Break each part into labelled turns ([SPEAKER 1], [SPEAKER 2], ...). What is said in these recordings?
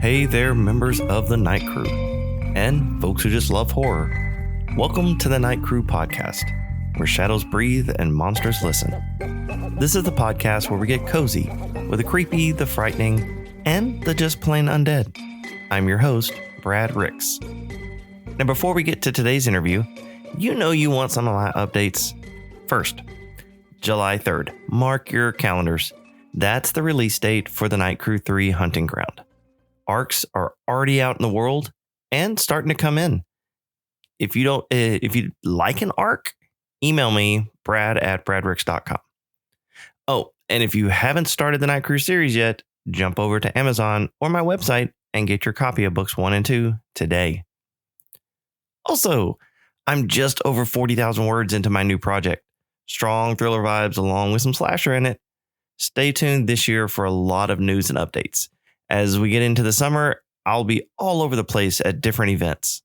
[SPEAKER 1] Hey there, members of the Night Crew, and folks who just love horror. Welcome to the Night Crew podcast, where shadows breathe and monsters listen. This is the podcast where we get cozy with the creepy, the frightening, and the just plain undead. I'm your host, Brad Ricks. Now, before we get to today's interview, you know you want some of my updates. First, July 3rd. Mark your calendars. That's the release date for the Night Crew 3 Hunting Ground. Arcs are already out in the world and starting to come in. If you like an arc, email me, brad@bradricks.com. Oh, and if you haven't started the Night Crew series yet, jump over to Amazon or my website and get your copy of books 1 and 2 today. Also, I'm just over 40,000 words into my new project. Strong thriller vibes along with some slasher in it. Stay tuned this year for a lot of news and updates. As we get into the summer, I'll be all over the place at different events.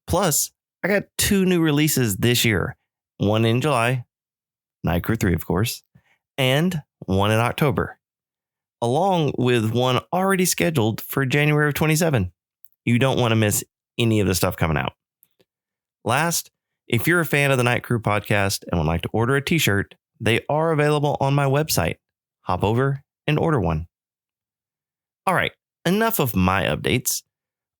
[SPEAKER 1] Plus, I got 2 new releases this year. One in July, Night Crew 3, of course, and one in October, along with one already scheduled for January of 27. You don't want to miss any of the stuff coming out. Last, if you're a fan of the Night Crew podcast and would like to order a t-shirt, they are available on my website. Hop over and order one. All right, enough of my updates.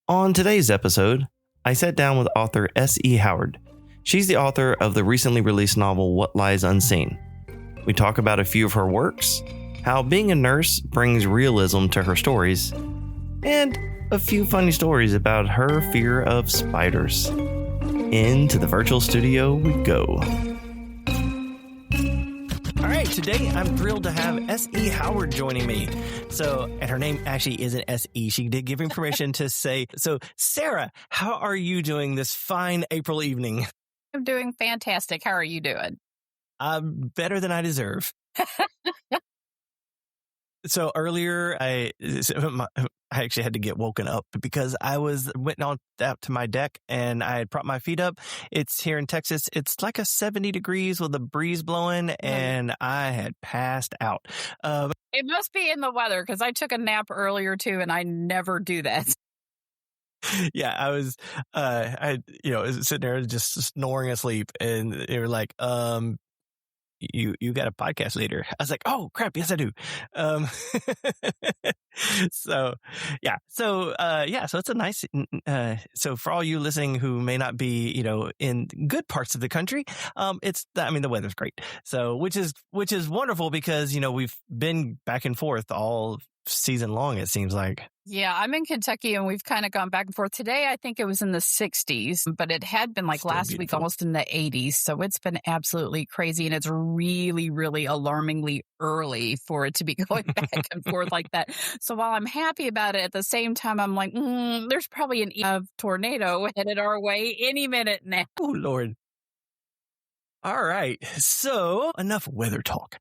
[SPEAKER 1] On today's episode, I sat down with author S.E. Howard. She's the author of the recently released novel What Lies Unseen. We talk about a few of her works, how being a nurse brings realism to her stories, and a few funny stories about her fear of spiders. Into the virtual studio we go. All right, today I'm thrilled to have S.E. Howard joining me. And her name actually isn't S.E. She did give him permission to say. So, Sara, how are you doing this fine April evening?
[SPEAKER 2] I'm doing fantastic. How are you doing?
[SPEAKER 1] Better than I deserve. So earlier, I actually had to get woken up because I went on out to my deck and I had propped my feet up. It's here in Texas. It's like a 70 degrees with a breeze blowing, and I had passed out.
[SPEAKER 2] It must be in the weather because I took a nap earlier too, and I never do that.
[SPEAKER 1] Yeah, I was sitting there just snoring asleep, and they were like, You got a podcast later. I was like, oh crap, yes I do. So it's a nice. So for all you listening who may not be, in good parts of the country, the weather's great. So which is wonderful because we've been back and forth all season long. It seems like.
[SPEAKER 2] Yeah, I'm in Kentucky and we've kind of gone back and forth. Today, I think it was in the 60s, but it had been like
[SPEAKER 1] Still
[SPEAKER 2] last
[SPEAKER 1] beautiful.
[SPEAKER 2] week, almost in the 80s. So it's been absolutely crazy. And it's really, really alarmingly early for it to be going back and forth like that. So while I'm happy about it, at the same time, I'm like, there's probably an tornado headed our way any minute now.
[SPEAKER 1] Oh, Lord. All right. So enough weather talk.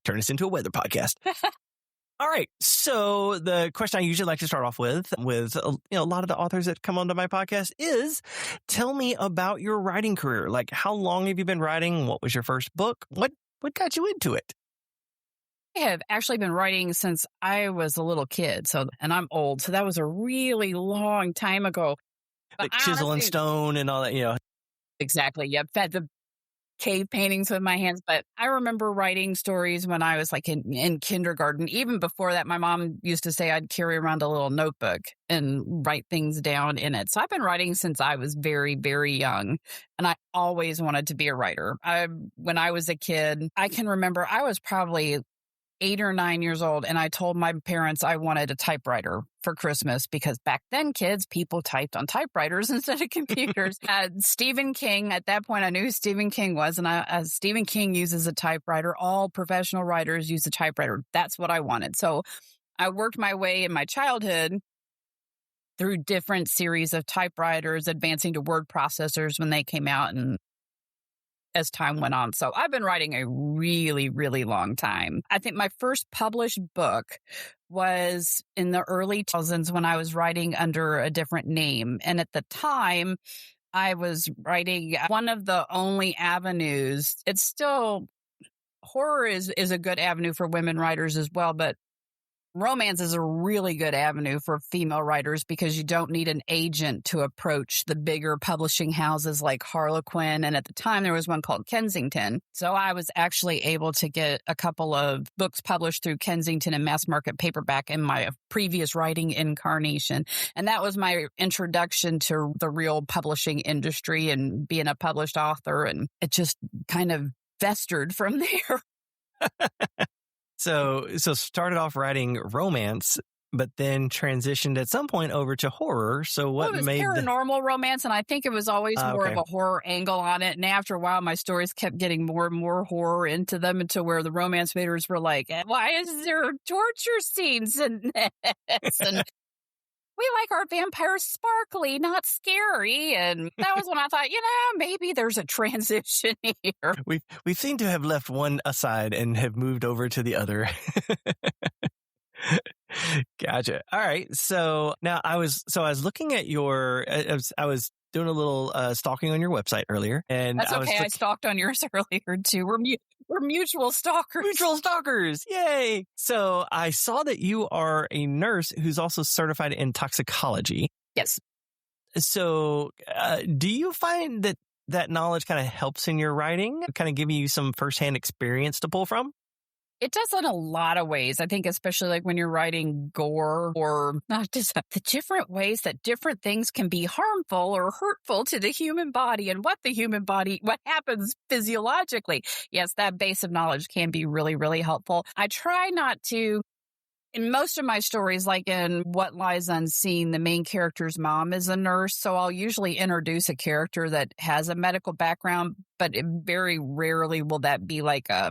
[SPEAKER 1] Turn this into a weather podcast. All right. So the question I usually like to start off with a lot of the authors that come onto my podcast is, tell me about your writing career. Like, how long have you been writing? What was your first book? What got you into it?
[SPEAKER 2] I have actually been writing since I was a little kid. And I'm old. So that was a really long time ago.
[SPEAKER 1] Like chisel and stone and all that,
[SPEAKER 2] Exactly. Yep. Had the cave paintings with my hands. But I remember writing stories when I was like in kindergarten. Even before that, my mom used to say I'd carry around a little notebook and write things down in it. So I've been writing since I was very, very young. And I always wanted to be a writer. When I was a kid, I can remember I was probably 8 or 9 years old, and I told my parents I wanted a typewriter for Christmas because back then, people typed on typewriters instead of computers. Stephen King, at that point, I knew who Stephen King was, and Stephen King uses a typewriter. All professional writers use a typewriter. That's what I wanted. So I worked my way in my childhood through different series of typewriters, advancing to word processors when they came out, and as time went on. So I've been writing a really, really long time. I think my first published book was in the early 2000s when I was writing under a different name. And at the time, I was writing one of the only avenues. It's still, horror is a good avenue for women writers as well, but romance is a really good avenue for female writers because you don't need an agent to approach the bigger publishing houses like Harlequin. And at the time, there was one called Kensington. So I was actually able to get a couple of books published through Kensington and mass market paperback in my previous writing incarnation. And that was my introduction to the real publishing industry and being a published author. And it just kind of festered from there.
[SPEAKER 3] So started off writing romance, but then transitioned at some point over to horror. So what
[SPEAKER 2] it was
[SPEAKER 3] made
[SPEAKER 2] paranormal romance, and I think it was always more of a horror angle on it. And after a while, my stories kept getting more and more horror into them until where the romance readers were like, why is there torture scenes in this? And we like our vampires sparkly, not scary. And that was when I thought, maybe there's a transition here.
[SPEAKER 3] We seem to have left one aside and have moved over to the other. Gotcha. All right. So now I was looking at I was doing a little stalking on your website earlier, and
[SPEAKER 2] that's okay. I stalked on yours earlier too. We're mutual stalkers.
[SPEAKER 3] Mutual stalkers. Yay. So I saw that you are a nurse who's also certified in toxicology.
[SPEAKER 2] Yes.
[SPEAKER 3] So do you find that knowledge kind of helps in your writing, kind of giving you some firsthand experience to pull from?
[SPEAKER 2] It does in a lot of ways. I think especially like when you're writing gore or not just the different ways that different things can be harmful or hurtful to the human body and what happens physiologically. Yes, that base of knowledge can be really, really helpful. I try not to, in most of my stories, like in What Lies Unseen, the main character's mom is a nurse. So I'll usually introduce a character that has a medical background, but very rarely will that be like a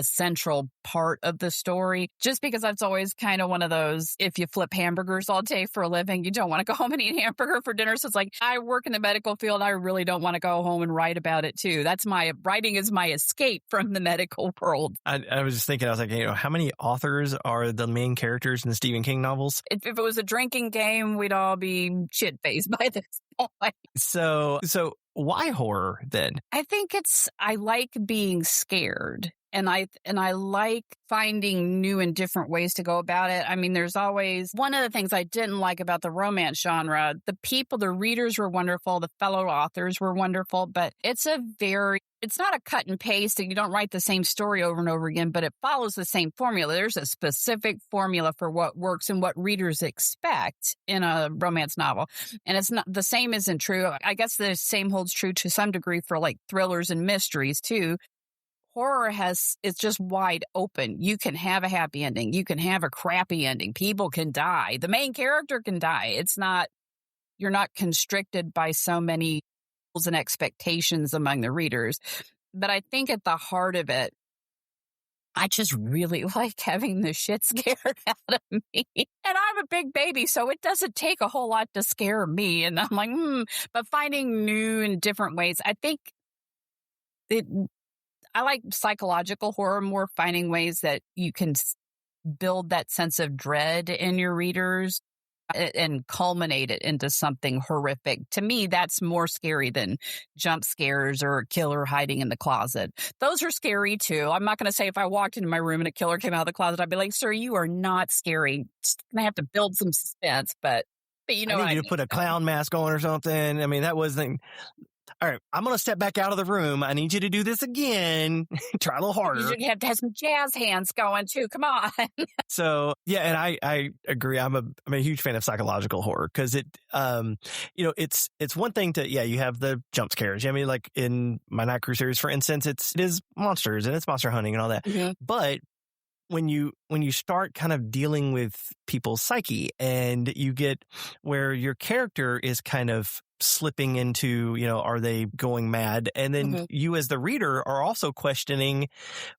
[SPEAKER 2] central part of the story, just because that's always kind of one of those, if you flip hamburgers all day for a living, you don't want to go home and eat hamburger for dinner. So it's like, I work in the medical field. I really don't want to go home and write about it too. Writing is my escape from the medical world.
[SPEAKER 3] I was just thinking, I was like, how many authors are the main characters in the Stephen King novels?
[SPEAKER 2] If it was a drinking game, we'd all be shit-faced by this point.
[SPEAKER 3] So why horror then?
[SPEAKER 2] I think I like being scared. And I like finding new and different ways to go about it. I mean, there's always one of the things I didn't like about the romance genre. The readers were wonderful. The fellow authors were wonderful, but it's not a cut and paste, and you don't write the same story over and over again, but it follows the same formula. There's a specific formula for what works and what readers expect in a romance novel. And it's not the same isn't true. I guess the same holds true to some degree for like thrillers and mysteries too. Horror it's just wide open. You can have a happy ending. You can have a crappy ending. People can die. The main character can die. You're not constricted by so many rules and expectations among the readers. But I think at the heart of it, I just really like having the shit scared out of me. And I'm a big baby, so it doesn't take a whole lot to scare me. And I'm like, but finding new and different ways, I think I like psychological horror more, finding ways that you can build that sense of dread in your readers and culminate it into something horrific. To me, that's more scary than jump scares or a killer hiding in the closet. Those are scary too. I'm not going to say if I walked into my room and a killer came out of the closet, I'd be like, sir, you are not scary. Just going to have to build some suspense, but you know,
[SPEAKER 3] I need you to put a clown mask on or something. I mean, that wasn't... All right, I'm going to step back out of the room. I need you to do this again. Try a little harder.
[SPEAKER 2] You have to have some jazz hands going too. Come on.
[SPEAKER 3] So, yeah, and I agree. I'm a huge fan of psychological horror because it's one thing to, you have the jump scares. I mean, like in my Night Crew series, for instance, it is monsters and it's monster hunting and all that. Mm-hmm. But when you start kind of dealing with people's psyche and you get where your character is kind of slipping into, are they going mad? And then you as the reader are also questioning,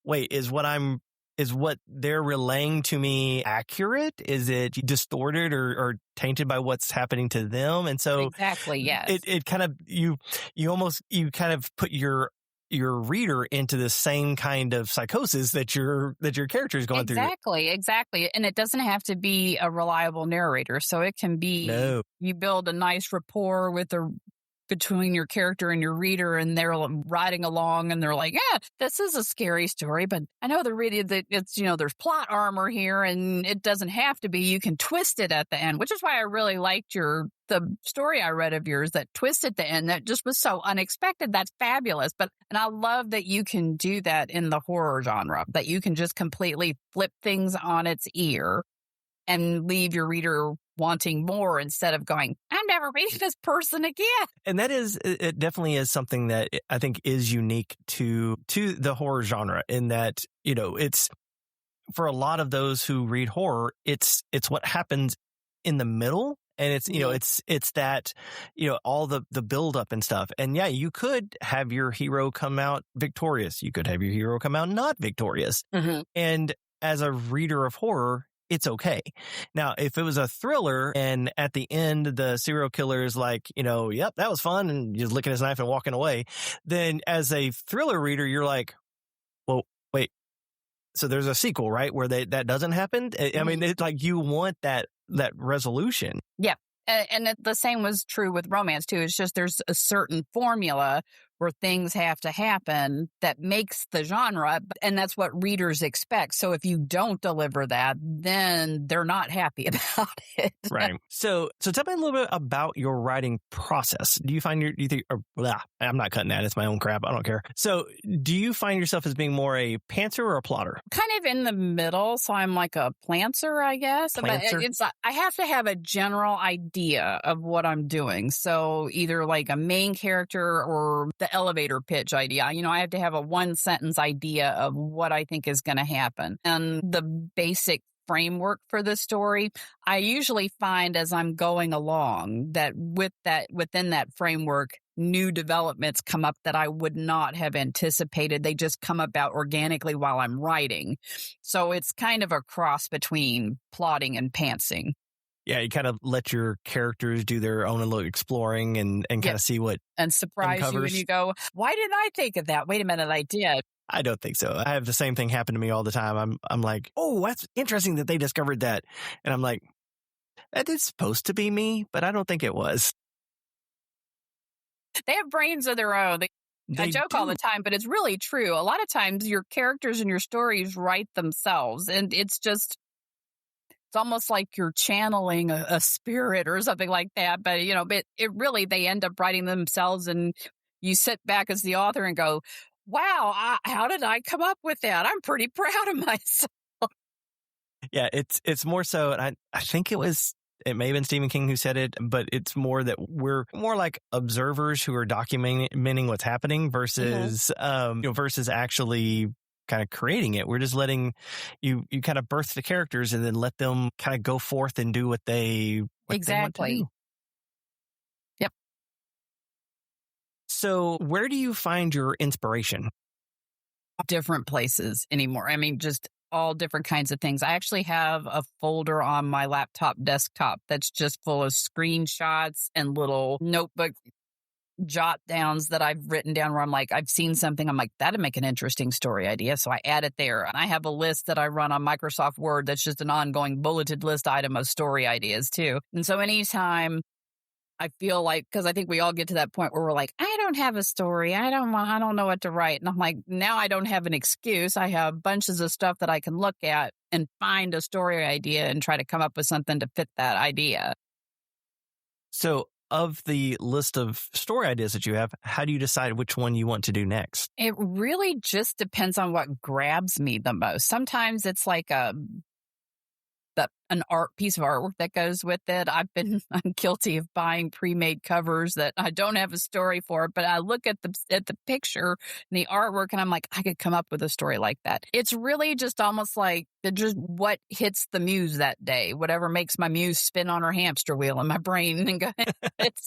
[SPEAKER 3] wait, is what they're relaying to me accurate? Is it distorted or tainted by what's happening to them? And so
[SPEAKER 2] exactly, yes.
[SPEAKER 3] It kind of, you kind of put your reader into the same kind of psychosis that your character is going through.
[SPEAKER 2] Exactly. And it doesn't have to be a reliable narrator. So it can be, you build a nice rapport with the between your character and your reader, and they're riding along and they're like, yeah, this is a scary story, but I know the reader that it's, there's plot armor here and it doesn't have to be. You can twist it at the end, which is why I really liked the story I read of yours that twist at the end that just was so unexpected. That's fabulous. And I love that you can do that in the horror genre, that you can just completely flip things on its ear and leave your reader wanting more instead of going, I'm never reading this person again.
[SPEAKER 3] And it definitely is something that I think is unique to the horror genre, in that, it's, for a lot of those who read horror, it's what happens in the middle. And it's, it's that, all the build up and stuff. And yeah, you could have your hero come out victorious. You could have your hero come out not victorious.
[SPEAKER 2] Mm-hmm.
[SPEAKER 3] And as a reader of horror, it's okay. Now, if it was a thriller and at the end, the serial killer is like, yep, that was fun, and just licking his knife and walking away, then as a thriller reader, you're like, well, wait, so there's a sequel, right? Where that doesn't happen. I mean, it's like you want that resolution.
[SPEAKER 2] Yeah. And the same was true with romance too. It's just there's a certain formula where things have to happen that makes the genre, and that's what readers expect. So if you don't deliver that, then they're not happy about it.
[SPEAKER 3] Right. So tell me a little bit about your writing process. Do you find I'm not cutting that. It's my own crap. I don't care. So do you find yourself as being more a pantser or a plotter?
[SPEAKER 2] Kind of in the middle. So I'm like a plantser, I guess.
[SPEAKER 3] Plantser?
[SPEAKER 2] But I have to have a general idea of what I'm doing. So either like a main character or the elevator pitch idea. I have to have a one sentence idea of what I think is going to happen. And the basic framework for the story, I usually find as I'm going along that within that framework, new developments come up that I would not have anticipated. They just come about organically while I'm writing. So it's kind of a cross between plotting and pantsing.
[SPEAKER 3] Yeah, you kind of let your characters do their own little exploring and kind of see what
[SPEAKER 2] and surprise
[SPEAKER 3] uncovers.
[SPEAKER 2] You, and you go, why didn't I think of that? Wait a minute, I did.
[SPEAKER 3] I don't think so. I have the same thing happen to me all the time. I'm like, oh, that's interesting that they discovered that, and I'm like, that is supposed to be me, but I don't think it was.
[SPEAKER 2] They have brains of their own. I joke all the time, but it's really true. A lot of times, your characters and your stories write themselves, and it's almost like you're channeling a spirit or something like that. But, but it really, they end up writing themselves, and you sit back as the author and go, wow, how did I come up with that? I'm pretty proud of myself.
[SPEAKER 3] Yeah, it's more so, and I think it may have been Stephen King who said it, but it's more that we're more like observers who are documenting what's happening versus, versus actually kind of creating it. We're just letting you kind of birth the characters and then let them kind of go forth and do what they want to do.
[SPEAKER 2] Yep.
[SPEAKER 3] So where do you find your inspiration?
[SPEAKER 2] Different places anymore. I mean, just all different kinds of things. I actually have a folder on my laptop desktop that's just full of screenshots and little notebook jot downs that I've written down where I'm like, I've seen something. I'm like, that'd make an interesting story idea. So I add it there. And I have a list that I run on Microsoft Word that's just an ongoing bulleted list item of story ideas too. And so anytime I feel like, because I think we all get to that point where we're like, I don't have a story. I don't know what to write. And I'm like, now I don't have an excuse. I have bunches of stuff that I can look at and find a story idea and try to come up with something to fit that idea.
[SPEAKER 3] So of the list of story ideas that you have, how do you decide which one you want to do next?
[SPEAKER 2] It really just depends on what grabs me the most. Sometimes it's like an art piece of artwork that goes with it. I'm guilty of buying pre-made covers that I don't have a story for, but I look at the picture and the artwork and I'm like, I could come up with a story like that. It's really just almost like just what hits the muse that day, whatever makes my muse spin on her hamster wheel in my brain and go,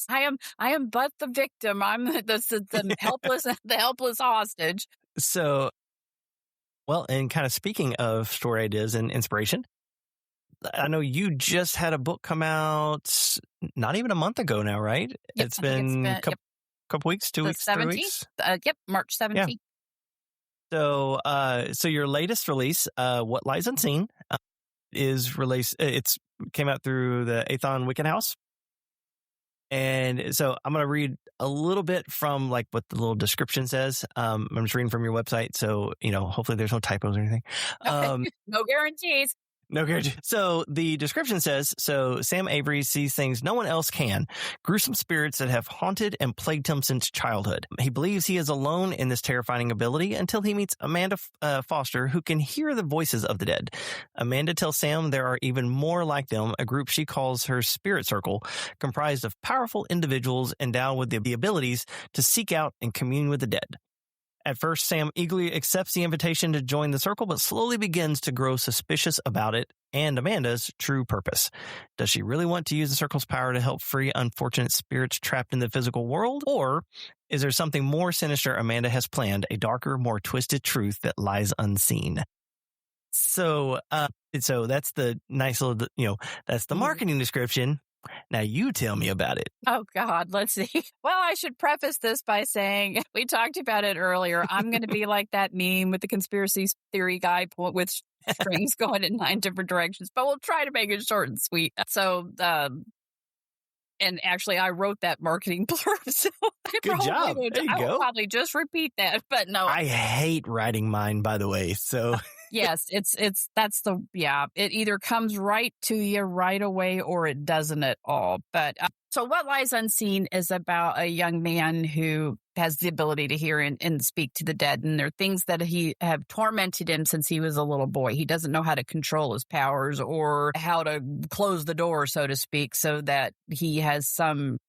[SPEAKER 2] I am but the victim. I'm the helpless hostage.
[SPEAKER 3] So, well, and kind of speaking of story ideas and inspiration, I know you just had a book come out not even a month ago now, right?
[SPEAKER 2] Yep,
[SPEAKER 3] it's been a couple weeks, 2 weeks, 3 weeks?
[SPEAKER 2] March 17th.
[SPEAKER 3] Yeah. So your latest release, What Lies Unseen, is released. It's came out through the Athon Wicked House. And so I'm going to read a little bit from like what the little description says. I'm just reading from your website. So, hopefully there's no typos or anything.
[SPEAKER 2] No guarantees.
[SPEAKER 3] No guarantee. So the description says, Sam Avery sees things no one else can, gruesome spirits that have haunted and plagued him since childhood. He believes he is alone in this terrifying ability until he meets Amanda Foster, who can hear the voices of the dead. Amanda tells Sam there are even more like them, a group she calls her spirit circle, comprised of powerful individuals endowed with the abilities to seek out and commune with the dead. At first, Sam eagerly accepts the invitation to join the circle, but slowly begins to grow suspicious about it and Amanda's true purpose. Does she really want to use the circle's power to help free unfortunate spirits trapped in the physical world? Or is there something more sinister Amanda has planned, a darker, more twisted truth that lies unseen? So that's the nice little, that's the marketing description. Now you tell me about it.
[SPEAKER 2] Oh, God, let's see. Well, I should preface this by saying we talked about it earlier. I'm going to be like that meme with the conspiracy theory guy with strings going in 9 different directions, but we'll try to make it short and sweet. So, and actually, I wrote that marketing blurb, so
[SPEAKER 3] Good job. There you go.
[SPEAKER 2] will probably just repeat that, but no.
[SPEAKER 3] I hate writing mine, by the way, so...
[SPEAKER 2] Yes, it either comes right to you right away or it doesn't at all. But so What Lies Unseen is about a young man who has the ability to hear and speak to the dead. And there are things that have tormented him since he was a little boy. He doesn't know how to control his powers or how to close the door, so to speak, so that he has some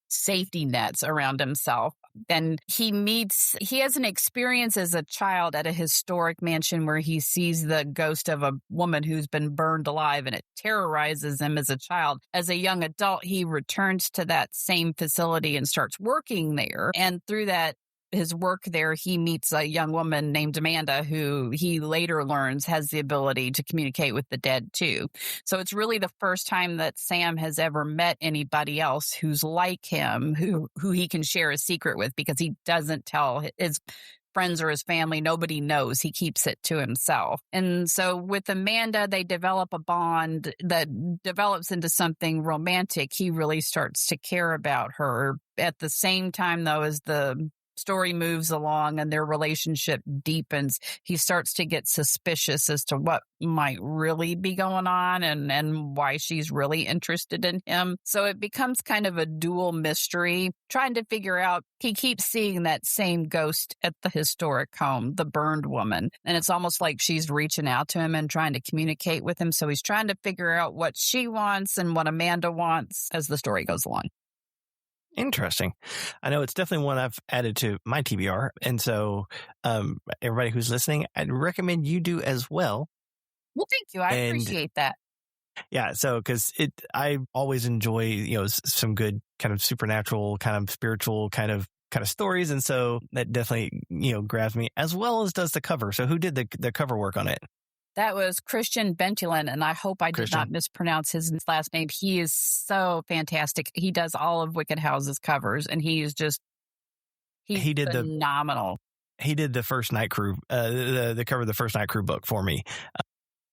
[SPEAKER 2] safety nets around himself. Then he has an experience as a child at a historic mansion where he sees the ghost of a woman who's been burned alive, and it terrorizes him as a child. As a young adult, he returns to that same facility and starts working there. And through his work there, he meets a young woman named Amanda, who he later learns has the ability to communicate with the dead too. So it's really the first time that Sam has ever met anybody else who's like him, who he can share a secret with, because he doesn't tell his friends or his family. Nobody knows. He keeps it to himself. And so with Amanda, they develop a bond that develops into something romantic. He really starts to care about her. At the same time, though, as the story moves along and their relationship deepens, he starts to get suspicious as to what might really be going on and why she's really interested in him. So it becomes kind of a dual mystery, trying to figure out. He keeps seeing that same ghost at the historic home, the burned woman. And it's almost like she's reaching out to him and trying to communicate with him. So he's trying to figure out what she wants and what Amanda wants as the story goes along.
[SPEAKER 3] Interesting. I know it's definitely one I've added to my TBR. And so everybody who's listening, I'd recommend you do as well.
[SPEAKER 2] Well, thank you. I appreciate that.
[SPEAKER 3] Yeah. So, because I always enjoy, some good kind of supernatural, kind of spiritual kind of stories. And so that definitely, grabs me, as well as does the cover. So who did the cover work on it?
[SPEAKER 2] That was Christian Bentulin, and I hope I did not mispronounce his last name. He is so fantastic. He does all of Wicked House's covers, and he's phenomenal.
[SPEAKER 3] He did the first Night Crew, the cover of the first Night Crew book for me.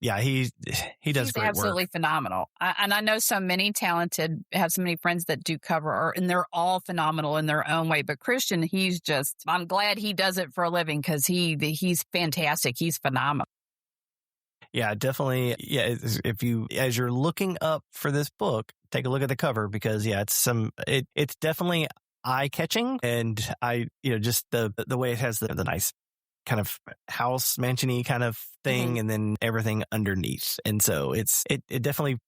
[SPEAKER 3] Yeah, he does great work. He's
[SPEAKER 2] absolutely phenomenal. And I know so many have so many friends that do cover art, and they're all phenomenal in their own way. But Christian, I'm glad he does it for a living, because he's fantastic. He's phenomenal.
[SPEAKER 3] Yeah, definitely. Yeah, as you're looking up for this book, take a look at the cover, because it's definitely eye catching, and just the way it has the nice kind of house mansion-y kind of thing, and then everything underneath, and so it definitely,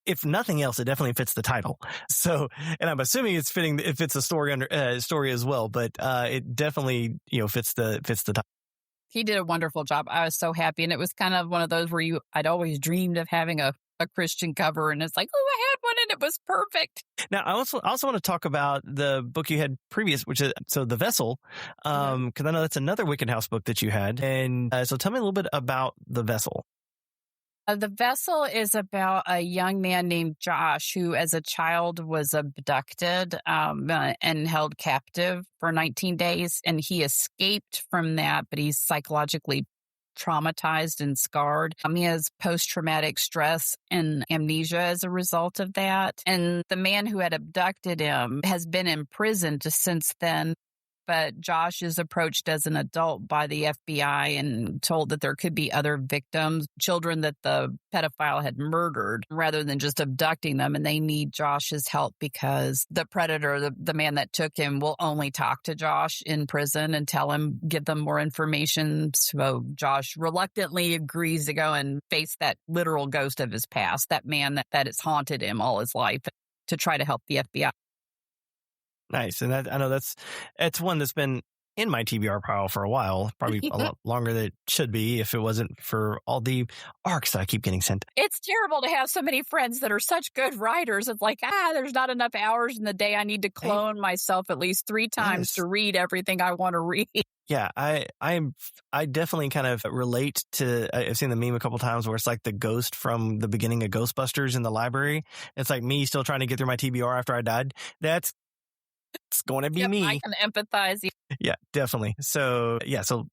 [SPEAKER 3] if nothing else, it definitely fits the title. So, and I'm assuming it fits the story as well, but it definitely fits the title.
[SPEAKER 2] He did a wonderful job. I was so happy. And it was kind of one of those where I'd always dreamed of having a Christian cover. And it's like, oh, I had one and it was perfect.
[SPEAKER 3] Now, I also want to talk about the book you had previous, which is The Vessel, because I know that's another Wicked House book that you had. And so tell me a little bit about The Vessel.
[SPEAKER 2] The Vessel is about a young man named Josh who, as a child, was abducted and held captive for 19 days. And he escaped from that, but he's psychologically traumatized and scarred. He has post-traumatic stress and amnesia as a result of that. And the man who had abducted him has been imprisoned since then. But Josh is approached as an adult by the FBI and told that there could be other victims, children that the pedophile had murdered, rather than just abducting them. And they need Josh's help because the predator, the man that took him, will only talk to Josh in prison and give them more information. So Josh reluctantly agrees to go and face that literal ghost of his past, that man that has haunted him all his life, to try to help the FBI.
[SPEAKER 3] Nice. And I know it's one that's been in my TBR pile for a while, probably a lot longer than it should be if it wasn't for all the arcs that I keep getting sent.
[SPEAKER 2] It's terrible to have so many friends that are such good writers. It's like, there's not enough hours in the day. I need to clone myself at least 3 times to read everything I want to read.
[SPEAKER 3] Yeah, I definitely kind of relate to, I've seen the meme a couple times where it's like the ghost from the beginning of Ghostbusters in the library. It's like me still trying to get through my TBR after I died. It's going to be me.
[SPEAKER 2] I can empathize.
[SPEAKER 3] Yeah, definitely. So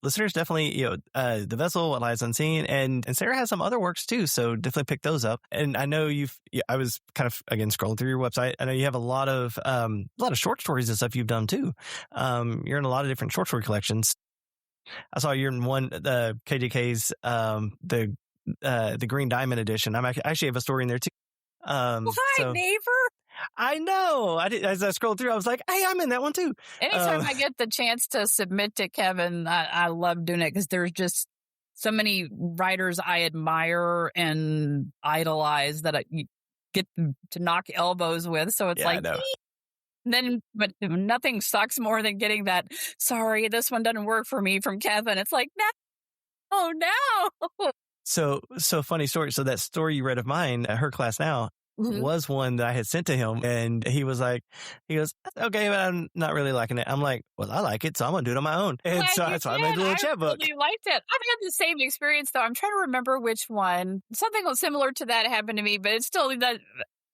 [SPEAKER 3] listeners, definitely, The Vessel, What Lies Unseen, and Sarah has some other works too. So definitely pick those up. And I know I was kind of, again, scrolling through your website. I know you have a lot of short stories and stuff you've done too. You're in a lot of different short story collections. I saw you're in one, the KJK's, the Green Diamond edition. I actually have a story in there too.
[SPEAKER 2] Hi, neighbor.
[SPEAKER 3] I know. As I scrolled through, I was like, hey, I'm in that one too.
[SPEAKER 2] Anytime I get the chance to submit to Kevin, I love doing it because there's just so many writers I admire and idolize that I get to knock elbows with. So it's but nothing sucks more than getting that, sorry, this one doesn't work for me, from Kevin. It's like, no.
[SPEAKER 3] So funny story. So that story you read of mine, Her Class Now, was one that I had sent to him, and he goes, okay, but I'm not really liking it. I'm like, well, I like it, so I'm gonna do it on my own. And so that's why I made a little chapbook.
[SPEAKER 2] I really liked it. I've had the same experience though. I'm trying to remember which one. Something similar to that happened to me, but it's still that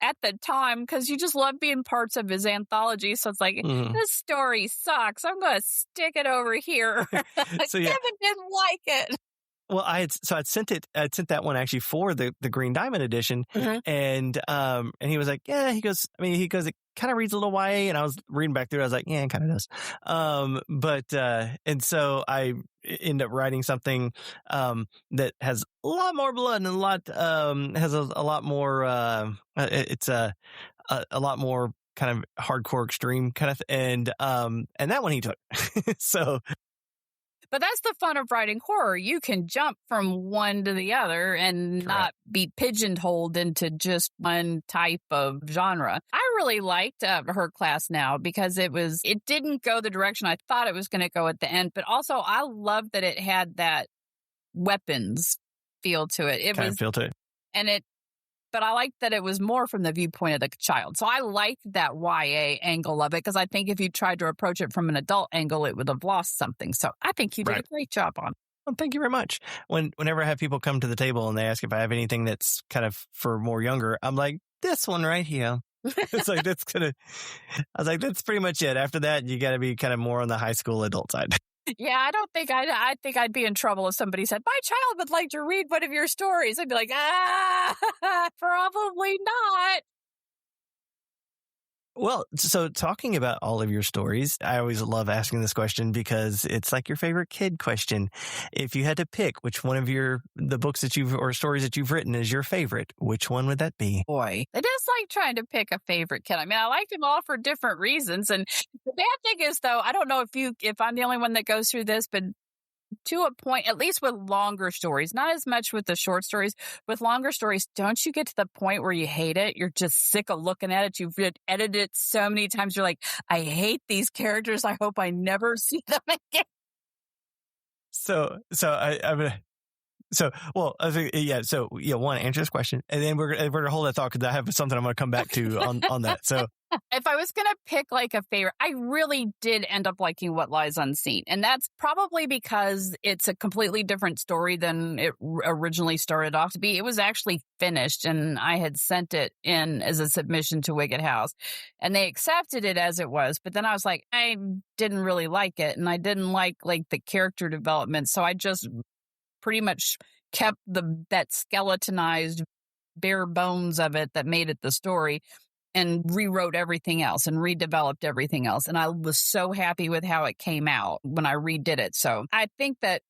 [SPEAKER 2] at the time, because you just love being parts of his anthology. So it's like, this story sucks, I'm gonna stick it over here. So Kevin didn't like it.
[SPEAKER 3] Well, I'd sent that one actually for the Green Diamond edition. And he was like, yeah, he goes, it kind of reads a little YA, and I was reading back through it. I was like, yeah, it kind of does. And so I end up writing something, that has a lot more blood and has a lot more, it's a lot more kind of hardcore extreme kind of, and that one he took. So.
[SPEAKER 2] But that's the fun of writing horror. You can jump from one to the other and not be pigeonholed into just one type of genre. I really liked Her Class Now because it didn't go the direction I thought it was going to go at the end. But also, I love that it had that weapons feel to it. But I liked that it was more from the viewpoint of the child. So I liked that YA angle of it, because I think if you tried to approach it from an adult angle, it would have lost something. So I think you did a great job on it.
[SPEAKER 3] Well, thank you very much. Whenever I have people come to the table and they ask if I have anything that's kind of for more younger, I'm like, this one right here. It's like, I was like, that's pretty much it. After that, you got to be kind of more on the high school adult side.
[SPEAKER 2] Yeah, I think I'd be in trouble if somebody said, my child would like to read one of your stories. I'd be like, probably not.
[SPEAKER 3] Well, so talking about all of your stories, I always love asking this question because it's like your favorite kid question. If you had to pick which one of the books or stories that you've written is your favorite, which one would that be?
[SPEAKER 2] Boy, it is like trying to pick a favorite kid. I mean, I like them all for different reasons. And the bad thing is, though, I don't know if I'm the only one that goes through this, but to a point, at least with longer stories, not as much with the short stories, with longer stories, don't you get to the point where you hate it? You're just sick of looking at it. You've edited it so many times. You're like, I hate these characters. I hope I never see them again.
[SPEAKER 3] One, answer this question, and then we're gonna hold that thought because I have something I'm gonna come back to on that. So,
[SPEAKER 2] if I was gonna pick like a favorite, I really did end up liking What Lies Unseen, and that's probably because it's a completely different story than it originally started off to be. It was actually finished, and I had sent it in as a submission to Wicked House, and they accepted it as it was. But then I was like, I didn't really like it, and I didn't like the character development, so I just pretty much kept that skeletonized bare bones of it that made it the story and rewrote everything else and redeveloped everything else. And I was so happy with how it came out when I redid it. So I think that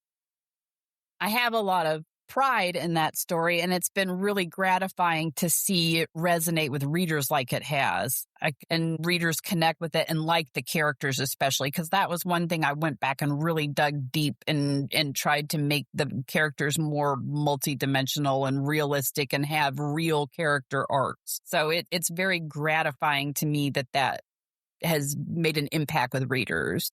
[SPEAKER 2] I have a lot of pride in that story, and it's been really gratifying to see it resonate with readers like it has, and readers connect with it and like the characters, especially because that was one thing I went back and really dug deep and tried to make the characters more multidimensional and realistic and have real character arcs. So it's very gratifying to me that has made an impact with readers.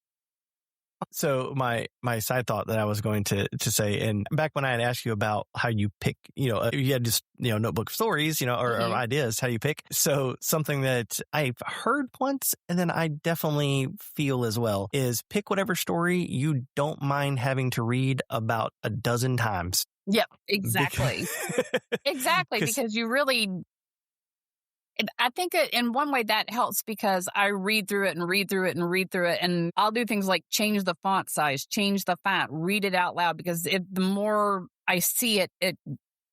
[SPEAKER 3] So my side thought that I was going to say, and back when I had asked you about how you pick, you had just, notebook stories, or ideas, how you pick. So something that I've heard once, and then I definitely feel as well, is pick whatever story you don't mind having to read about a dozen times.
[SPEAKER 2] Yep, exactly. Exactly, because you really... I think in one way that helps because I read through it and read through it and read through it. And I'll do things like change the font size, change the font, read it out loud, because the more I see it, it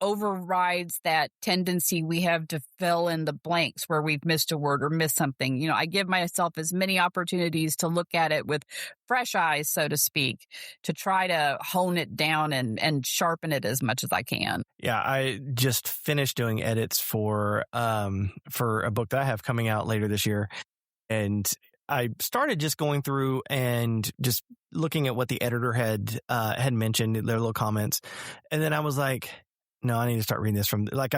[SPEAKER 2] overrides that tendency we have to fill in the blanks where we've missed a word or missed something. I give myself as many opportunities to look at it with fresh eyes, so to speak, to try to hone it down and sharpen it as much as I can.
[SPEAKER 3] Yeah, I just finished doing edits for a book that I have coming out later this year. And I started just going through and just looking at what the editor had mentioned, their little comments. And then I was like, no, I need to start reading this from, like,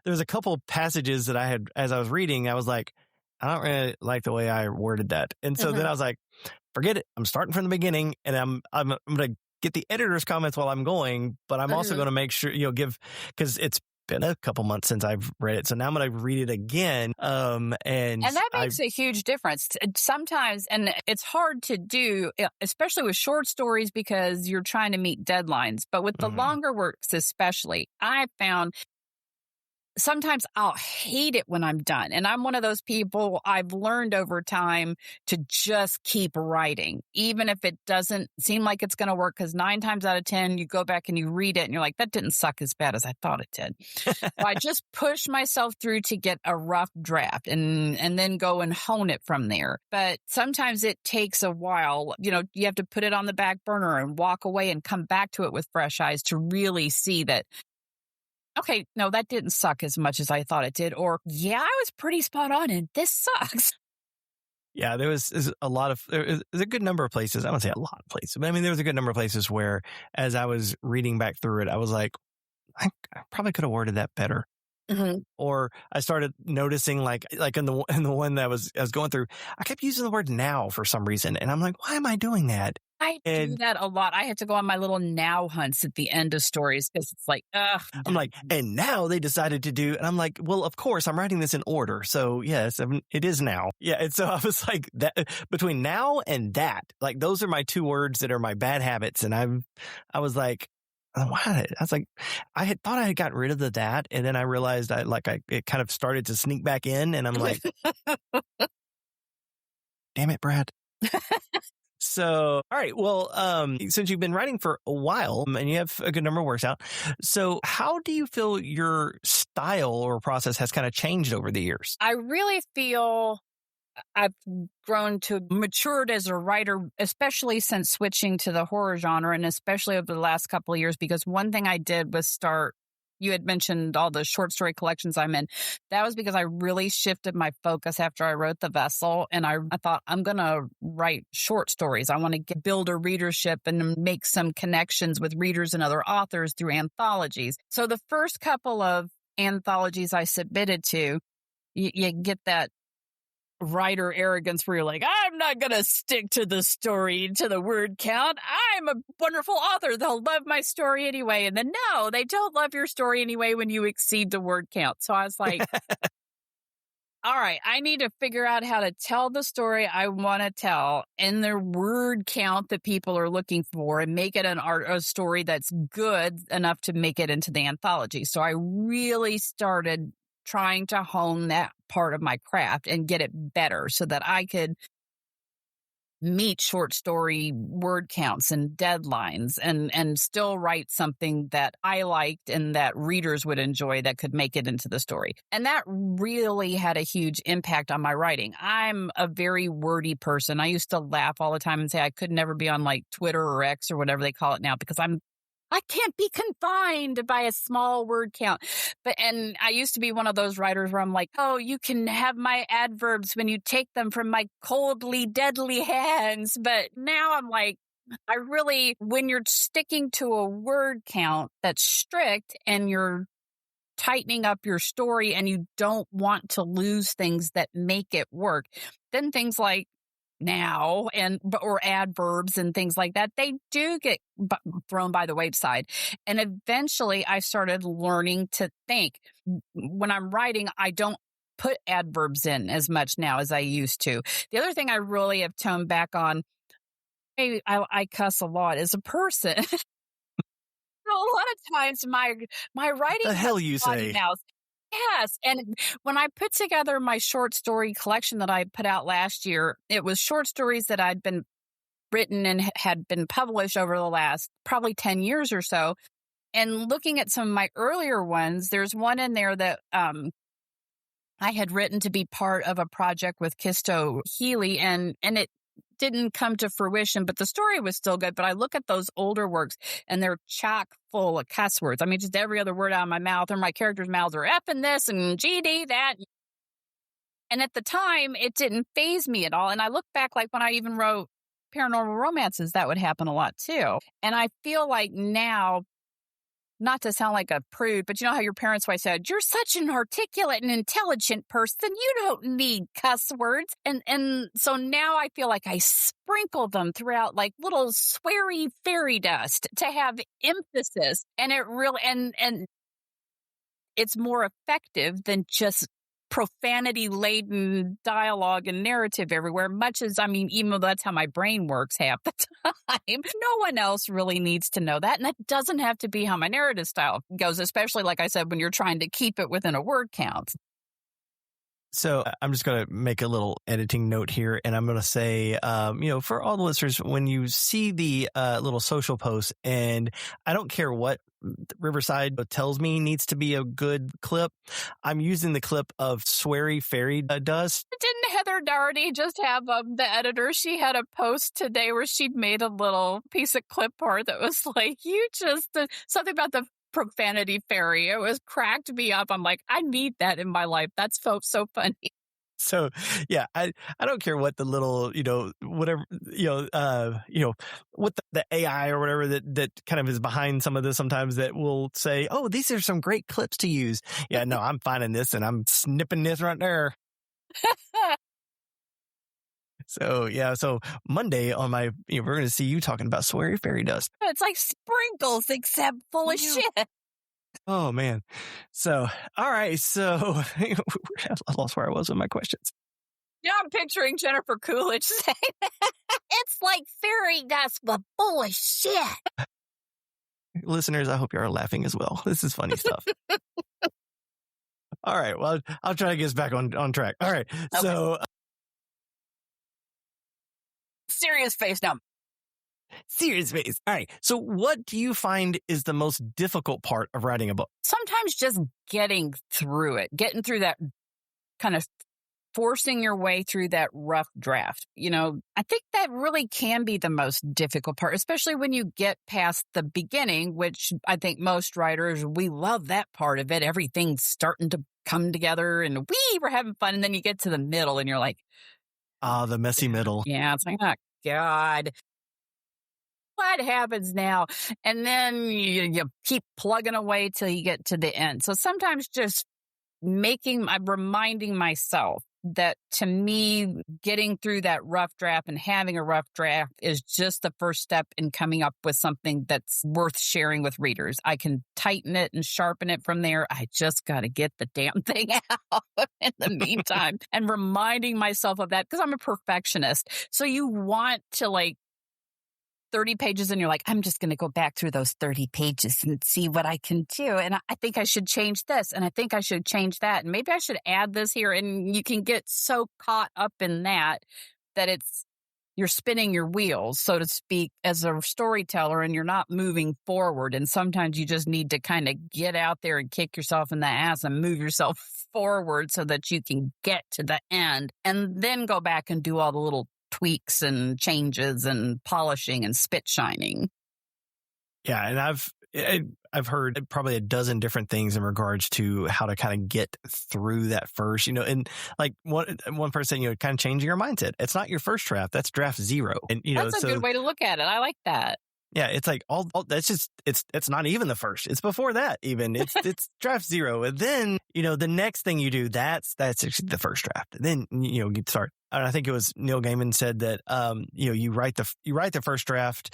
[SPEAKER 3] there's a couple passages that I had, as I was reading, I was like, I don't really like the way I worded that. And so then I was like, forget it. I'm starting from the beginning, and I'm going to get the editor's comments while I'm going, but I'm also going to make sure, because it's been a couple months since I've read it. So now I'm going to read it again. And
[SPEAKER 2] that makes a huge difference. Sometimes, and it's hard to do, especially with short stories, because you're trying to meet deadlines. But with the longer works, especially, I found sometimes I'll hate it when I'm done. And I'm one of those people, I've learned over time to just keep writing, even if it doesn't seem like it's going to work. Because 9 times out of 10, you go back and you read it and you're like, that didn't suck as bad as I thought it did. So I just push myself through to get a rough draft and then go and hone it from there. But sometimes it takes a while. You have to put it on the back burner and walk away and come back to it with fresh eyes to really see that, okay, no, that didn't suck as much as I thought it did. Or, yeah, I was pretty spot on and this sucks.
[SPEAKER 3] Yeah, there's a good number of places. I wouldn't say a lot of places, but I mean, there was a good number of places where, as I was reading back through it, I was like, I probably could have worded that better. Or I started noticing, like in the one that I was going through, I kept using the word now for some reason. And I'm like, why am I doing that?
[SPEAKER 2] I do that a lot. I have to go on my little now hunts at the end of stories because it's like, ugh.
[SPEAKER 3] I'm like, and now they decided to do, and I'm like, well, of course, I'm writing this in order. So yes, it is now. Yeah. And so I was like, that between now and that, like, those are my 2 words that are my bad habits. And I was like, I was like, I had thought I had gotten rid of that. And then I realized it kind of started to sneak back in, and I'm like, damn it, Brad. So, all right. Well, since you've been writing for a while and you have a good number of works out, so how do you feel your style or process has kind of changed over the years?
[SPEAKER 2] I really feel I've grown to matured as a writer, especially since switching to the horror genre, and especially over the last couple of years, because one thing I did was start, you had mentioned all the short story collections I'm in. That was because I really shifted my focus after I wrote The Vessel. And I thought, I'm going to write short stories. I want to build a readership and make some connections with readers and other authors through anthologies. So the first couple of anthologies I submitted to, you get that writer arrogance where you're like, I'm not going to stick to the story, to the word count. I'm a wonderful author. They'll love my story anyway. And then, no, they don't love your story anyway when you exceed the word count. So I was like, all right, I need to figure out how to tell the story I want to tell in the word count that people are looking for and make it a story that's good enough to make it into the anthology. So I really started trying to hone that part of my craft and get it better so that I could meet short story word counts and deadlines and still write something that I liked and that readers would enjoy that could make it into the story. And that really had a huge impact on my writing. I'm a very wordy person. I used to laugh all the time and say I could never be on like Twitter or X or whatever they call it now because I can't be confined by a small word count. And I used to be one of those writers where I'm like, oh, you can have my adverbs when you take them from my coldly, deadly hands. But now I'm like, when you're sticking to a word count that's strict and you're tightening up your story and you don't want to lose things that make it work, then things like now or adverbs and things like that, they do get thrown by the wayside. And eventually I started learning to think. When I'm writing, I don't put adverbs in as much now as I used to. The other thing I really have toned back on, I cuss a lot as a person. A lot of times my writing
[SPEAKER 3] the hell you say
[SPEAKER 2] mouth. Yes. And when I put together my short story collection that I put out last year, it was short stories that I'd been written and had been published over the last probably 10 years or so. And looking at some of my earlier ones, there's one in there that I had written to be part of a project with Kisto Healy, and it didn't come to fruition, but the story was still good. But I look at those older works and they're chock full of cuss words. I mean, just every other word out of my mouth, or my characters' mouths are F and this and GD that. And at the time, it didn't faze me at all. And I look back, like when I even wrote paranormal romances, that would happen a lot too. And I feel like now, not to sound like a prude, but you know how your parents always said, you're such an articulate and intelligent person. You don't need cuss words. And so now I feel like I sprinkle them throughout like little sweary fairy dust to have emphasis. And it really, and it's more effective than just profanity-laden dialogue and narrative everywhere, much as, I mean, even though that's how my brain works half the time, no one else really needs to know that. And that doesn't have to be how my narrative style goes, especially, like I said, when you're trying to keep it within a word count.
[SPEAKER 3] So I'm just going to make a little editing note here, and I'm going to say, for all the listeners, when you see the little social post, and I don't care what Riverside tells me needs to be a good clip, I'm using the clip of sweary fairy dust.
[SPEAKER 2] Didn't Heather Doherty just have the editor? She had a post today where she'd made a little piece of clip art that was like, something about the profanity fairy. It was cracked me up. I'm like, I need that in my life. That's so funny.
[SPEAKER 3] So yeah, I don't care what the little, whatever, what the AI or whatever that kind of is behind some of this sometimes that will say, oh, these are some great clips to use. Yeah, no, I'm finding this and I'm snipping this right there. So yeah, so Monday on my, we're going to see you talking about sweary fairy dust.
[SPEAKER 2] It's like sprinkles, except full of shit.
[SPEAKER 3] Oh man. So, all right. So I lost where I was with my questions.
[SPEAKER 2] Now I'm picturing Jennifer Coolidge saying, it's like fairy dust, but full of shit.
[SPEAKER 3] Listeners, I hope you are laughing as well. This is funny stuff. All right. Well, I'll try to get us back on track. All right. Okay. So
[SPEAKER 2] serious face now.
[SPEAKER 3] Serious face. All right. So what do you find is the most difficult part of writing a book?
[SPEAKER 2] Sometimes just getting through that kind of forcing your way through that rough draft. I think that really can be the most difficult part, especially when you get past the beginning, which I think most writers, we love that part of it. Everything's starting to come together and we're having fun. And then you get to the middle and you're like,
[SPEAKER 3] the messy middle.
[SPEAKER 2] Yeah. It's like, oh God, what happens now? And then you keep plugging away till you get to the end. So sometimes just I'm reminding myself that, to me, getting through that rough draft and having a rough draft is just the first step in coming up with something that's worth sharing with readers. I can tighten it and sharpen it from there. I just got to get the damn thing out in the meantime. And reminding myself of that, because I'm a perfectionist. So you want to 30 pages and you're like, I'm just going to go back through those 30 pages and see what I can do. And I think I should change this. And I think I should change that. And maybe I should add this here. And you can get so caught up in that it's you're spinning your wheels, so to speak, as a storyteller, and you're not moving forward. And sometimes you just need to kind of get out there and kick yourself in the ass and move yourself forward so that you can get to the end and then go back and do all the little tweaks and changes and polishing and spit shining.
[SPEAKER 3] Yeah, and I've heard probably a dozen different things in regards to how to kind of get through that first, and like one person, kind of changing your mindset. It's not your first draft; that's draft 0. And
[SPEAKER 2] that's a good way to look at it. I like that.
[SPEAKER 3] Yeah, it's like all that's just it's not even the first. It's before that even. It's draft 0, and then the next thing you do that's actually the first draft. And then you start. And I think it was Neil Gaiman said that you write the first draft,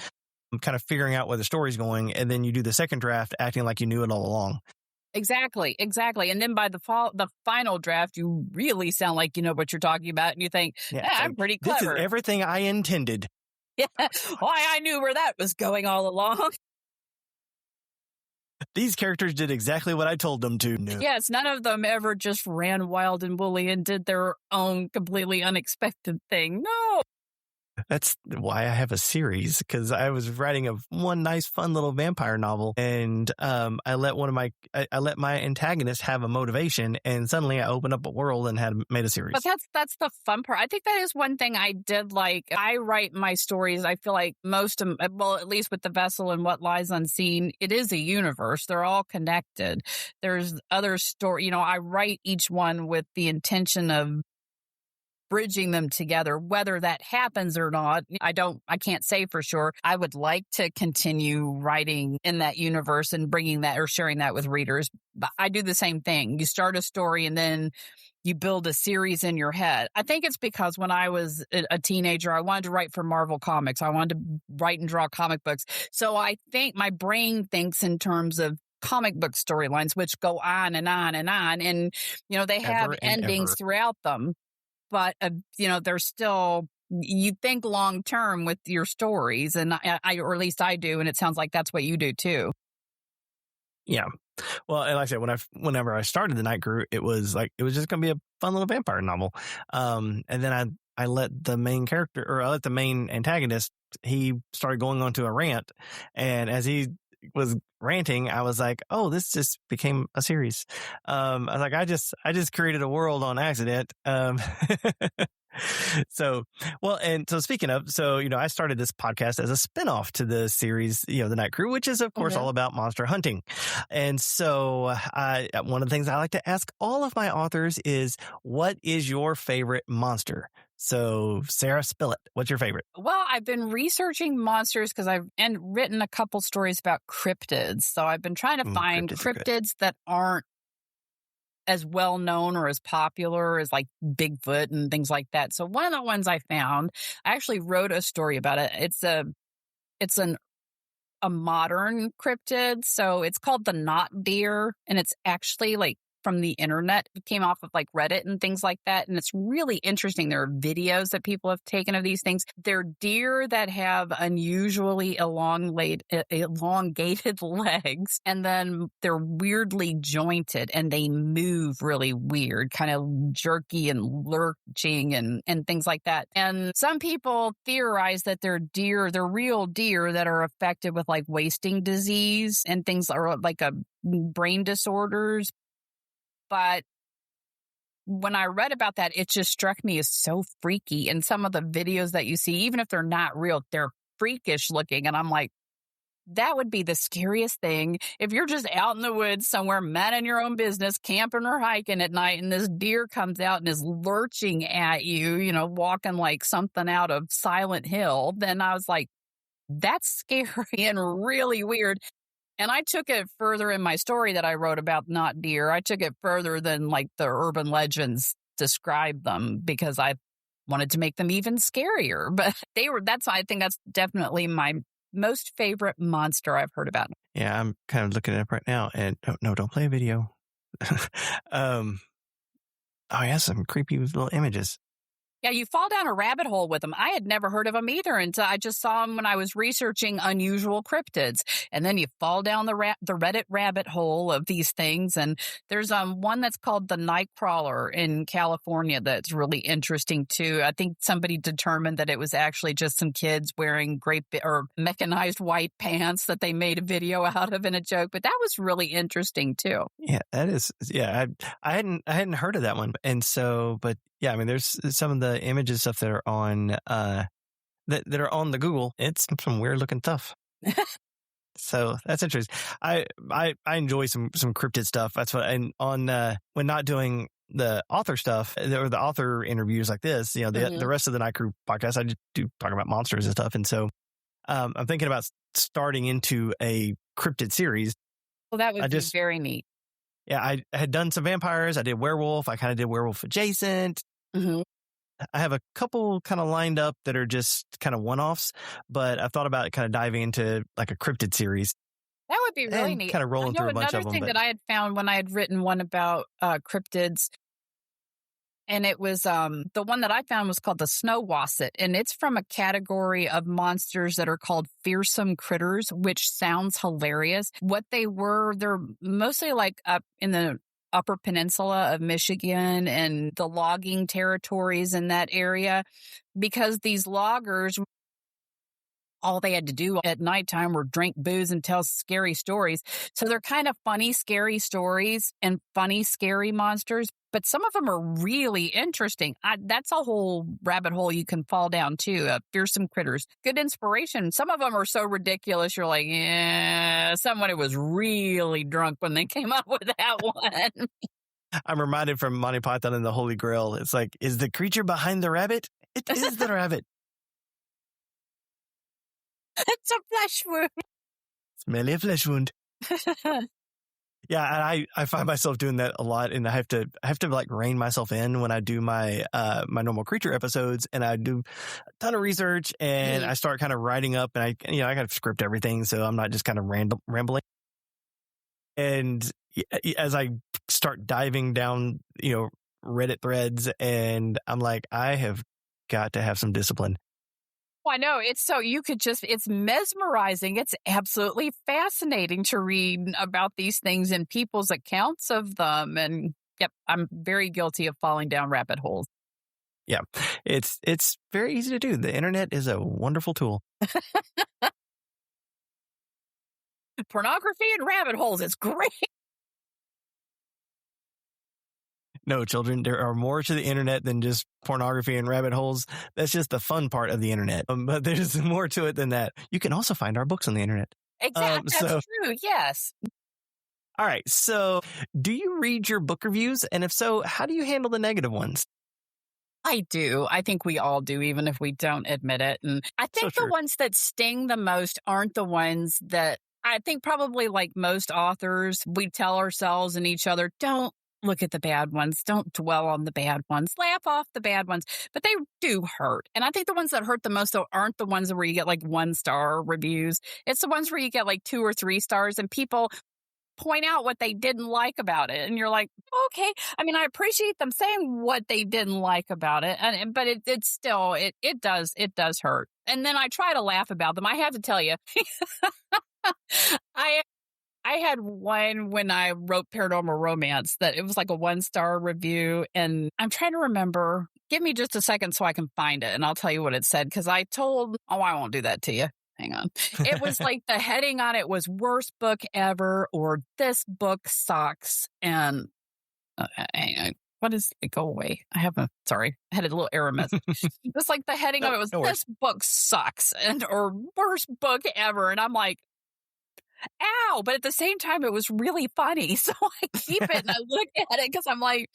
[SPEAKER 3] kind of figuring out where the story's going, and then you do the second draft acting like you knew it all along.
[SPEAKER 2] Exactly. And then by the final draft, you really sound like you know what you're talking about, and you think, I'm pretty clever.
[SPEAKER 3] This is everything I intended.
[SPEAKER 2] Yeah, why I knew where that was going all along.
[SPEAKER 3] These characters did exactly what I told them to. No.
[SPEAKER 2] Yes, none of them ever just ran wild and woolly and did their own completely unexpected thing. No.
[SPEAKER 3] That's why I have a series, because I was writing one nice, fun little vampire novel, and I let my antagonist have a motivation, and suddenly I opened up a world and made a series.
[SPEAKER 2] But that's the fun part. I think that is one thing I did like. I write my stories. I feel like at least with The Vessel and What Lies Unseen, it is a universe. They're all connected. There's other story. I write each one with the intention of bridging them together. Whether that happens or not, I can't say for sure. I would like to continue writing in that universe and bringing that or sharing that with readers. But I do the same thing. You start a story and then you build a series in your head. I think it's because when I was a teenager, I wanted to write for Marvel Comics. I wanted to write and draw comic books. So I think my brain thinks in terms of comic book storylines, which go on and on and on. And, they have endings throughout them. But, there's still, you think long term with your stories, and I, or at least I do, and it sounds like that's what you do too.
[SPEAKER 3] Yeah. Well, and like I said, whenever I started the Night Crew, it was just going to be a fun little vampire novel. And then I let the main character, or I let the main antagonist, he started going on to a rant. And as he was ranting, I was like, oh, this just became a series. I was like, I just created a world on accident. So speaking of, I started this podcast as a spinoff to the series, The Night Crew, which is of course all about monster hunting. And so one of the things I like to ask all of my authors is, what is your favorite monster? So, Sara, spill it. What's your favorite?
[SPEAKER 2] Well, I've been researching monsters because I've written a couple stories about cryptids. So I've been trying to find cryptids that aren't as well known or as popular as like Bigfoot and things like that. So one of the ones I found, I actually wrote a story about it. It's a modern cryptid. So it's called the knot deer, and it's actually like from the internet. It came off of like Reddit and things like that. And it's really interesting. There are videos that people have taken of these things. They're deer that have unusually elongated legs. And then they're weirdly jointed and they move really weird, kind of jerky and lurching and things like that. And some people theorize that they're real deer that are affected with like wasting disease and things, or like a brain disorders. But when I read about that, it just struck me as so freaky. And some of the videos that you see, even if they're not real, they're freakish looking. And I'm like, that would be the scariest thing. If you're just out in the woods somewhere, minding your own business, camping or hiking at night, and this deer comes out and is lurching at you, walking like something out of Silent Hill, then I was like, that's scary and really weird. And I took it further in my story that I wrote about knot deer. I took it further than like the urban legends describe them, because I wanted to make them even scarier. But I think that's definitely my most favorite monster I've heard about.
[SPEAKER 3] Yeah, I'm kind of looking it up right now, and don't play a video. Oh yeah, some creepy little images.
[SPEAKER 2] Yeah, you fall down a rabbit hole with them. I had never heard of them either until I just saw them when I was researching unusual cryptids. And then you fall down the Reddit rabbit hole of these things. And there's one that's called the Nightcrawler in California that's really interesting too. I think somebody determined that it was actually just some kids wearing or mechanized white pants that they made a video out of in a joke. But that was really interesting too.
[SPEAKER 3] Yeah, that is. Yeah, I hadn't heard of that one, and so, but yeah, I mean, there's some of the images stuff that are on that are on the Google. It's some weird looking stuff. So that's interesting. I enjoy some cryptid stuff. That's what, and on when not doing the author stuff or the author interviews like this, the rest of the Night Crew podcast, I just do talk about monsters and stuff, and so I'm thinking about starting into a cryptid series.
[SPEAKER 2] Well, that would be very neat.
[SPEAKER 3] Yeah, I had done some vampires. I did werewolf. I kind of did werewolf adjacent.
[SPEAKER 2] Mm-hmm.
[SPEAKER 3] I have a couple kind of lined up that are just kind of one-offs, but I've thought about kind of diving into like a cryptid series.
[SPEAKER 2] That would be really neat.
[SPEAKER 3] Kind of rolling through a bunch of them.
[SPEAKER 2] Another thing that I had found when I had written one about cryptids, and it was the one that I found was called the Snow Wasset, and it's from a category of monsters that are called fearsome critters, which sounds hilarious. What they were, they're mostly like up in the Upper Peninsula of Michigan and the logging territories in that area, because these loggers, all they had to do at nighttime were drink booze and tell scary stories. So they're kind of funny, scary stories and funny, scary monsters. But some of them are really interesting. That's a whole rabbit hole you can fall down too. Fearsome critters. Good inspiration. Some of them are so ridiculous. You're like, yeah, someone who was really drunk when they came up with that one.
[SPEAKER 3] I'm reminded from Monty Python and the Holy Grail. It's like, is the creature behind the rabbit? It is the rabbit.
[SPEAKER 2] It's a flesh wound.
[SPEAKER 3] It's merely a flesh wound. Yeah, and I find myself doing that a lot, and I have to like rein myself in when I do my my normal creature episodes, and I do a ton of research, and I start kind of writing up, and I kind of script everything, so I'm not just kind of rambling. And as I start diving down, Reddit threads, and I'm like, I have got to have some discipline.
[SPEAKER 2] I know. It's mesmerizing. It's absolutely fascinating to read about these things and people's accounts of them. And yep, I'm very guilty of falling down rabbit holes.
[SPEAKER 3] Yeah, it's very easy to do. The internet is a wonderful tool.
[SPEAKER 2] Pornography and rabbit holes. It's great.
[SPEAKER 3] No, children, there are more to the internet than just pornography and rabbit holes. That's just the fun part of the internet. But there's more to it than that. You can also find our books on the internet.
[SPEAKER 2] Exactly. That's true. Yes.
[SPEAKER 3] All right. So do you read your book reviews? And if so, how do you handle the negative ones?
[SPEAKER 2] I do. I think we all do, even if we don't admit it. And I think the ones that sting the most aren't the ones that I think probably like most authors, we tell ourselves and each other, don't look at the bad ones. Don't dwell on the bad ones. Laugh off the bad ones. But they do hurt. And I think the ones that hurt the most, though, aren't the ones where you get like 1-star reviews. It's the ones where you get like 2 or 3 stars and people point out what they didn't like about it. And you're like, okay. I mean, I appreciate them saying what they didn't like about it. But it's still, it does hurt. And then I try to laugh about them. I have to tell you, I had one when I wrote Paranormal Romance that it was like a 1-star review. And I'm trying to remember. Give me just a second so I can find it. And I'll tell you what it said. Because I won't do that to you. Hang on. It was like the heading on it was worst book ever or this book sucks. And what is it? Go away. I had a little error message. It's like the heading of it was this book sucks or worst book ever. And I'm like, ow, but at the same time, it was really funny. So I keep it and I look at it because I'm like,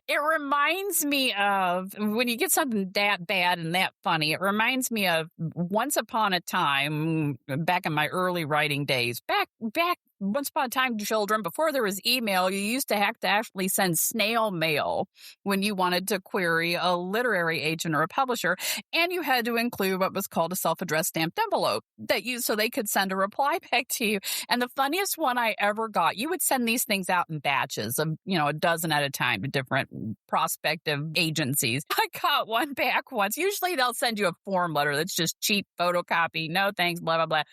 [SPEAKER 2] it reminds me of when you get something that bad and that funny, it reminds me of once upon a time back in my early writing days, back once upon a time, children, before there was email, you used to have to actually send snail mail when you wanted to query a literary agent or a publisher. And you had to include what was called a self-addressed stamped envelope so they could send a reply back to you. And the funniest one I ever got, you would send these things out in batches of, a dozen at a time to different prospective agencies. I got one back once. Usually they'll send you a form letter that's just cheap photocopy. No thanks, blah, blah, blah.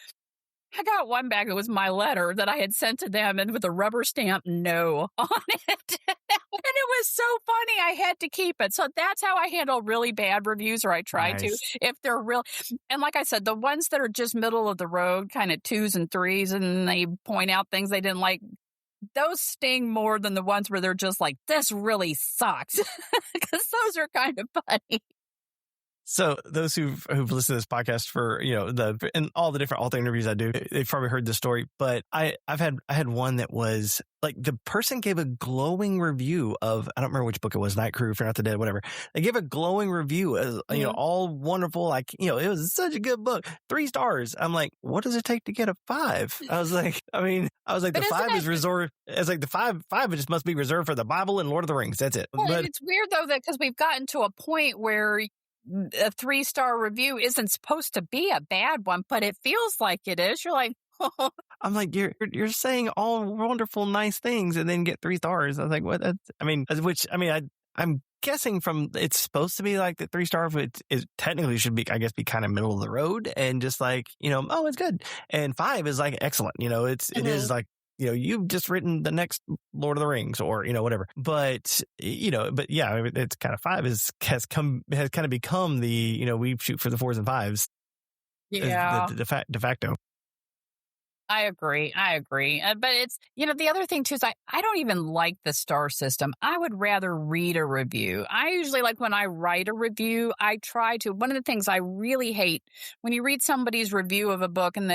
[SPEAKER 2] I got one back. It was my letter that I had sent to them and with a rubber stamp no on it. And it was so funny. I had to keep it. So that's how I handle really bad reviews, or I try to, if they're real. And like I said, the ones that are just middle of the road, kind of 2s and 3s, and they point out things they didn't like, those sting more than the ones where they're just like, this really sucks. Because those are kind of funny.
[SPEAKER 3] So those who've listened to this podcast for, and all the different author interviews I do, they've probably heard this story, but I had one that was like, the person gave a glowing review of, I don't remember which book it was, Night Crew, Fear Not the Dead, whatever. They gave a glowing review as, all wonderful. Like, it was such a good book, 3 stars. I'm like, what does it take to get a 5? I was like, the 5 is reserved. It's like the 5 it just must be reserved for the Bible and Lord of the Rings. That's it.
[SPEAKER 2] Well,
[SPEAKER 3] but
[SPEAKER 2] it's weird though, that because we've gotten to a point where a 3-star review isn't supposed to be a bad one, but it feels like it is. You're like, oh.
[SPEAKER 3] I'm like, you're saying all wonderful, nice things and then get 3 stars. I was like, what? I'm guessing from, it's supposed to be like the 3-star, but it technically should be, I guess, be kind of middle of the road and just like, oh, it's good. And 5 is like excellent. It is like, you've just written the next Lord of the Rings or, whatever. But, yeah, it's kind of 5 has kind of become the, we shoot for the 4s and 5s.
[SPEAKER 2] Yeah.
[SPEAKER 3] De facto.
[SPEAKER 2] I agree. But it's, the other thing too is I don't even like the star system. I would rather read a review. I usually like when I write a review, I try to, one of the things I really hate when you read somebody's review of a book and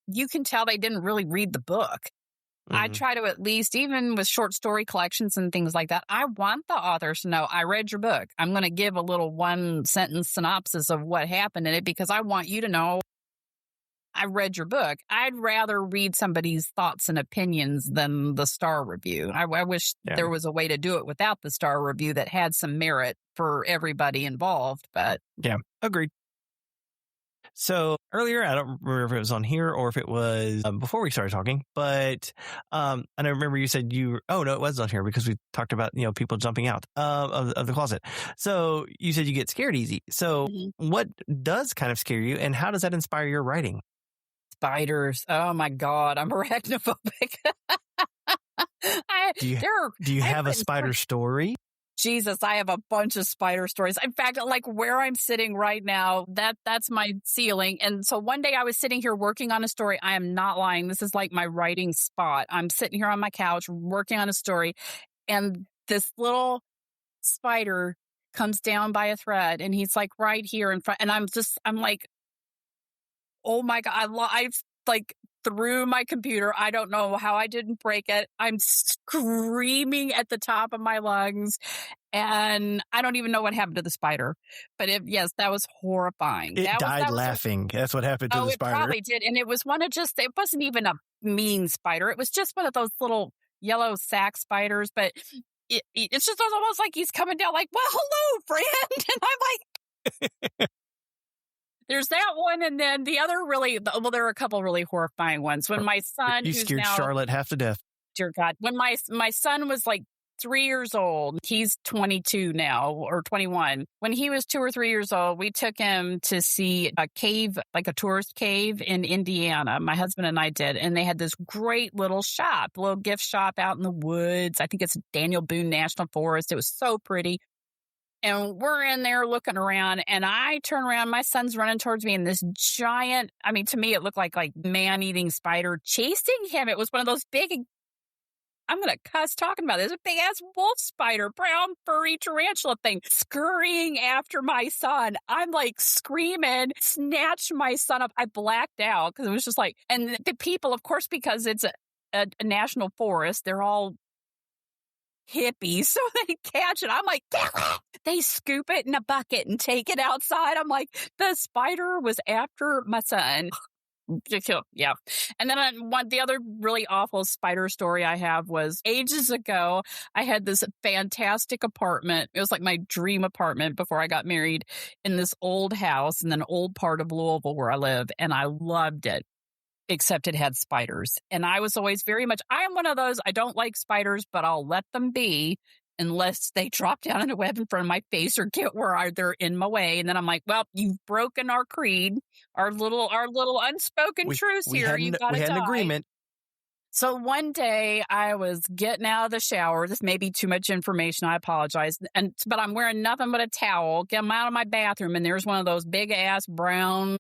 [SPEAKER 2] you can tell they didn't really read the book. Mm-hmm. I try to at least, even with short story collections and things like that, I want the authors to know, I read your book. I'm going to give a little 1-sentence synopsis of what happened in it because I want you to know I read your book. I'd rather read somebody's thoughts and opinions than the star review. I wish there was a way to do it without the star review that had some merit for everybody involved. But
[SPEAKER 3] yeah, agreed. So earlier, I don't remember if it was on here or if it was before we started talking, but and I remember you said it was on here because we talked about, people jumping out of the closet. So you said you get scared easy. So what does kind of scare you and how does that inspire your writing?
[SPEAKER 2] Spiders. Oh my God, I'm arachnophobic.
[SPEAKER 3] Do you have a spider story?
[SPEAKER 2] Jesus, I have a bunch of spider stories. In fact, like where I'm sitting right now, that's my ceiling. And so one day I was sitting here working on a story. I am not lying. This is like my writing spot. I'm sitting here on my couch working on a story. And this little spider comes down by a thread and he's like right here in front. And I'm like, oh my God, I've like through my computer. I don't know how I didn't break it. I'm screaming at the top of my lungs and I don't even know what happened to the spider. But yes, that was horrifying.
[SPEAKER 3] It died laughing. That's what happened to the spider.
[SPEAKER 2] It probably did. And it was it wasn't even a mean spider. It was just one of those little yellow sack spiders. But it's just almost like he's coming down like, well, hello, friend. And I'm like... There's that one, and then the other there are a couple really horrifying ones. When my son,
[SPEAKER 3] you scared Charlotte half to death.
[SPEAKER 2] Dear God, when my son was like 3 years old, he's 22 now or 21. When he was 2 or 3 years old, we took him to see a cave, like a tourist cave in Indiana. My husband and I did, and they had this great little shop, a little gift shop out in the woods. I think it's Daniel Boone National Forest. It was so pretty. And we're in there looking around and I turn around, my son's running towards me and this giant, to me, it looked like man-eating spider chasing him. It was one of those big, I'm going to cuss talking about this, a big ass wolf spider, brown furry tarantula thing scurrying after my son. I'm like screaming, snatched my son up. I blacked out because it was just like, and the people, of course, because it's a national forest, they're all hippies, so they catch it. I'm like, they scoop it in a bucket and take it outside. I'm like, the spider was after my son. Yeah. And then the other really awful spider story I have was ages ago. I had this fantastic apartment. It was like my dream apartment before I got married in this old house in an old part of Louisville where I live. And I loved it, except it had spiders. And I was always I'm one of those, I don't like spiders, but I'll let them be unless they drop down in a web in front of my face or get where they're in my way. And then I'm like, well, you've broken our creed, our little unspoken truce here. You got to die.
[SPEAKER 3] We had an agreement.
[SPEAKER 2] So one day I was getting out of the shower. This may be too much information. I apologize. But I'm wearing nothing but a towel. I'm out of my bathroom, and there's one of those big ass brown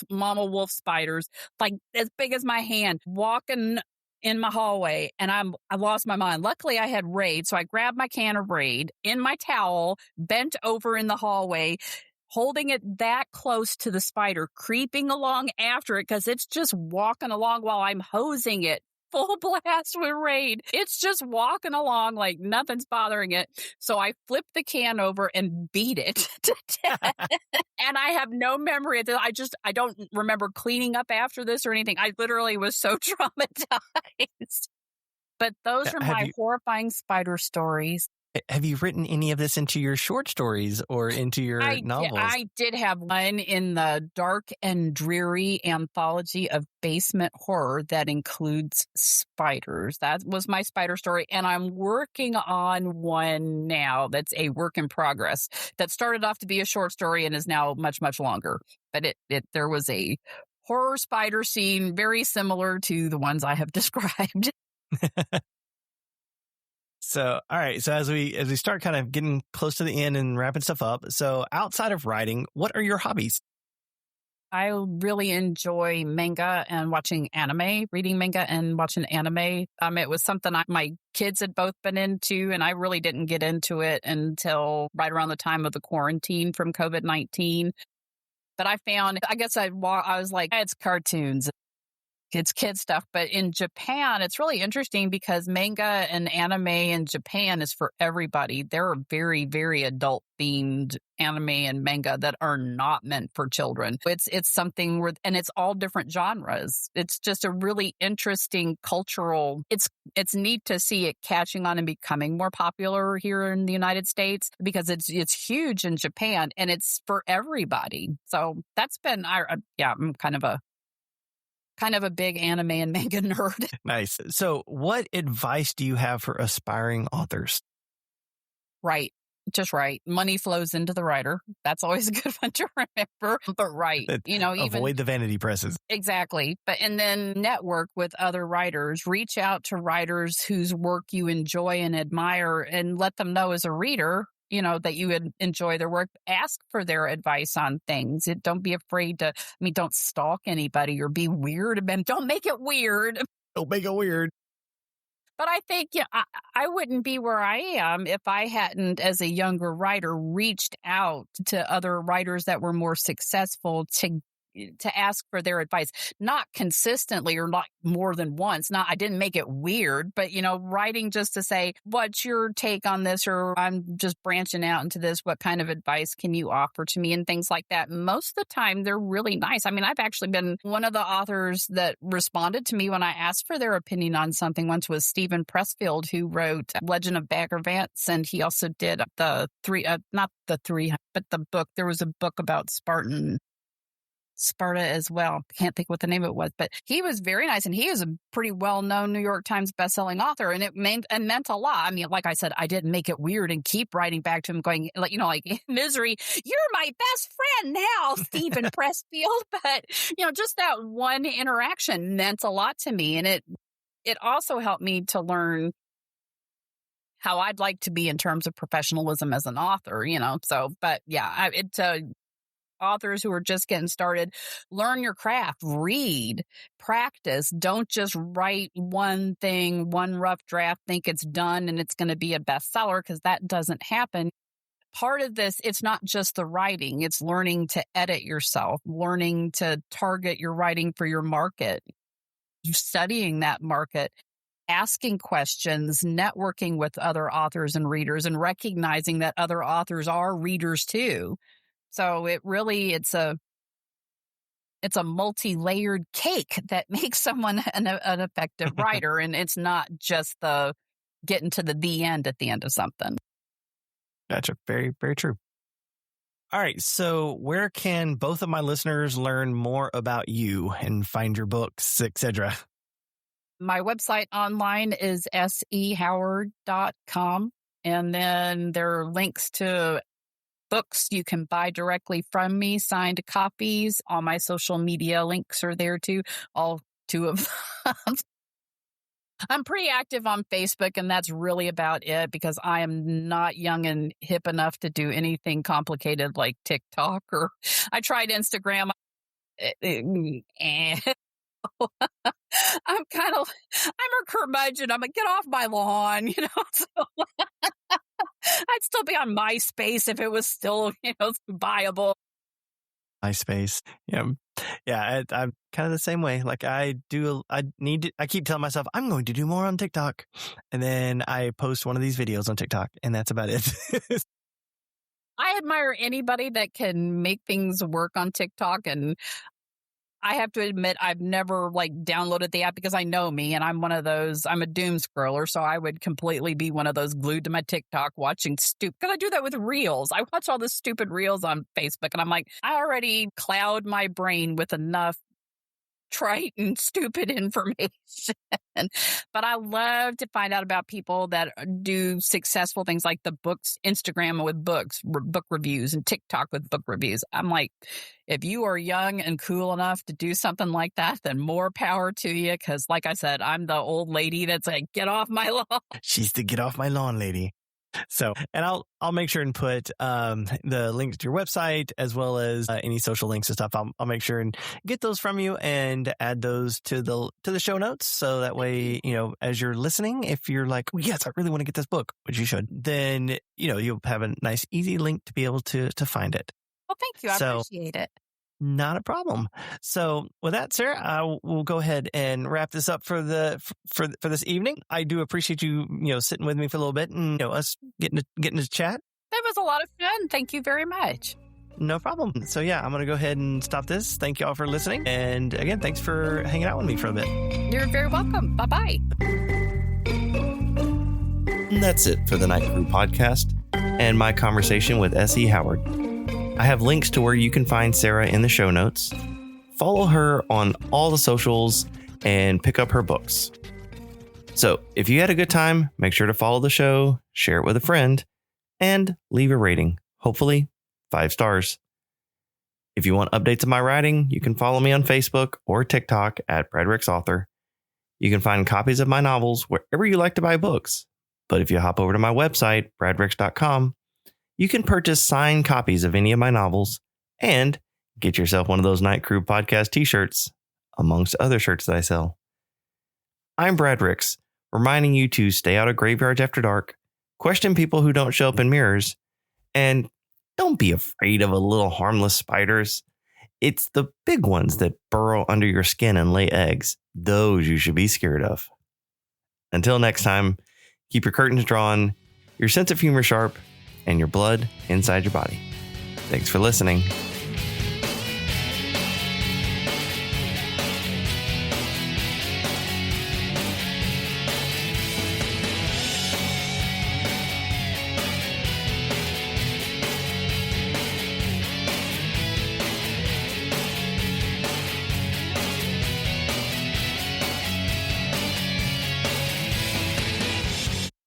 [SPEAKER 2] mama wolf spiders, like as big as my hand, walking in my hallway, and I lost my mind. Luckily, I had Raid, so I grabbed my can of Raid in my towel, bent over in the hallway, holding it that close to the spider, creeping along after it because it's just walking along while I'm hosing it. Full blast with Raid. It's just walking along like nothing's bothering it. So I flipped the can over and beat it to death. And I have no memory of this. I don't remember cleaning up after this or anything. I literally was so traumatized. But those are my horrifying spider stories.
[SPEAKER 3] Have you written any of this into your short stories or into your novels?
[SPEAKER 2] I did have one in the dark and dreary anthology of basement horror that includes spiders. That was my spider story. And I'm working on one now that's a work in progress that started off to be a short story and is now much, much longer. But there was a horror spider scene very similar to the ones I have described.
[SPEAKER 3] So, all right. So as we start kind of getting close to the end and wrapping stuff up. So outside of writing, what are your hobbies?
[SPEAKER 2] I really enjoy manga and watching anime, reading manga and watching anime. It was something my kids had both been into, and I really didn't get into it until right around the time of the quarantine from COVID-19. But I was like, it's cartoons. It's kid stuff. But in Japan, it's really interesting because manga and anime in Japan is for everybody. There are very, very adult themed anime and manga that are not meant for children. It's something and it's all different genres. It's just a really interesting cultural, it's neat to see it catching on and becoming more popular here in the United States because it's huge in Japan and it's for everybody. So that's been, I'm kind of a big anime and manga nerd.
[SPEAKER 3] Nice. So what advice do you have for aspiring authors?
[SPEAKER 2] Right. Just right. Money flows into the writer. That's always a good one to remember. But right.
[SPEAKER 3] Avoid the vanity presses.
[SPEAKER 2] Exactly. And then network with other writers. Reach out to writers whose work you enjoy and admire and let them know as a reader, that you would enjoy their work. Ask for their advice on things. Don't be afraid don't stalk anybody or be weird. Don't make it weird.
[SPEAKER 3] Don't make it weird.
[SPEAKER 2] But I think I wouldn't be where I am if I hadn't, as a younger writer, reached out to other writers that were more successful to ask for their advice, not consistently or not more than once. I didn't make it weird, but, writing just to say, what's your take on this? Or I'm just branching out into this. What kind of advice can you offer to me? And things like that. Most of the time, they're really nice. I've actually been one of the authors that responded to me when I asked for their opinion on something once was Stephen Pressfield, who wrote Legend of Bagger Vance. And he also did the book. There was a book about Sparta as well. Can't think what the name of it was, but he was very nice, and he is a pretty well-known New York Times bestselling author, and it meant a lot. Like I said, I didn't make it weird and keep writing back to him going, like Misery, you're my best friend now, Stephen Pressfield. But, just that one interaction meant a lot to me, and it also helped me to learn how I'd like to be in terms of professionalism as an author, so, but yeah, authors who are just getting started, learn your craft, read, practice. Don't just write one thing, one rough draft, think it's done and it's going to be a bestseller, because that doesn't happen. Part of this, it's not just the writing, it's learning to edit yourself, learning to target your writing for your market, studying that market, asking questions, networking with other authors and readers, and recognizing that other authors are readers too. So it's it's a multi-layered cake that makes someone an effective writer. And it's not just the getting to the end at the end of something.
[SPEAKER 3] Gotcha. Very, very true. All right. So where can both of my listeners learn more about you and find your books, etc.?
[SPEAKER 2] My website online is sehoward.com. And then there are links to books you can buy directly from me, signed copies. All my social media links are there too, all 2 of them. I'm pretty active on Facebook, and that's really about it because I am not young and hip enough to do anything complicated like TikTok, or I tried Instagram. I'm a curmudgeon. I'm like, get off my lawn, So I'd still be on MySpace if it was still, viable.
[SPEAKER 3] MySpace. Yeah. I'm kind of the same way. Like I keep telling myself I'm going to do more on TikTok. And then I post one of these videos on TikTok and that's about it.
[SPEAKER 2] I admire anybody that can make things work on TikTok. And I have to admit, I've never downloaded the app because I know me and I'm a doom scroller. So I would completely be one of those glued to my TikTok watching because I do that with reels. I watch all the stupid reels on Facebook and I'm like, I already cloud my brain with enough trite and stupid information. But I love to find out about people that do successful things like the books, Instagram with books, book reviews, and TikTok with book reviews. I'm like, if you are young and cool enough to do something like that, then more power to you. Because like I said, I'm the old lady that's like, get off my lawn.
[SPEAKER 3] She's the get off my lawn lady. So, and I'll make sure and put the links to your website as well as any social links and stuff. I'll make sure and get those from you and add those to the show notes. So that way, as you're listening, if you're like, oh, yes, I really want to get this book, which you should, then, you'll have a nice, easy link to be able to find it.
[SPEAKER 2] Well, thank you. I appreciate it.
[SPEAKER 3] Not a problem. So with that, Sarah, I will go ahead and wrap this up for this evening. I do appreciate you, sitting with me for a little bit and us getting to chat.
[SPEAKER 2] That was a lot of fun. Thank you very much.
[SPEAKER 3] No problem. So yeah, I'm going to go ahead and stop this. Thank you all for listening. And again, thanks for hanging out with me for a bit.
[SPEAKER 2] You're very welcome. Bye-bye.
[SPEAKER 1] And that's it for the Night Crew podcast and my conversation with S.E. Howard. I have links to where you can find Sara in the show notes. Follow her on all the socials and pick up her books. So if you had a good time, make sure to follow the show, share it with a friend, and leave a rating. Hopefully 5 stars. If you want updates of my writing, you can follow me on Facebook or TikTok at Bradrick's Author. You can find copies of my novels wherever you like to buy books. But if you hop over to my website, bradricks.com, you can purchase signed copies of any of my novels and get yourself one of those Night Crew podcast t-shirts, amongst other shirts that I sell. I'm Brad Ricks, reminding you to stay out of graveyards after dark, question people who don't show up in mirrors, and don't be afraid of a little harmless spiders. It's the big ones that burrow under your skin and lay eggs. Those you should be scared of. Until next time, keep your curtains drawn, your sense of humor sharp, and your blood inside your body. Thanks for listening.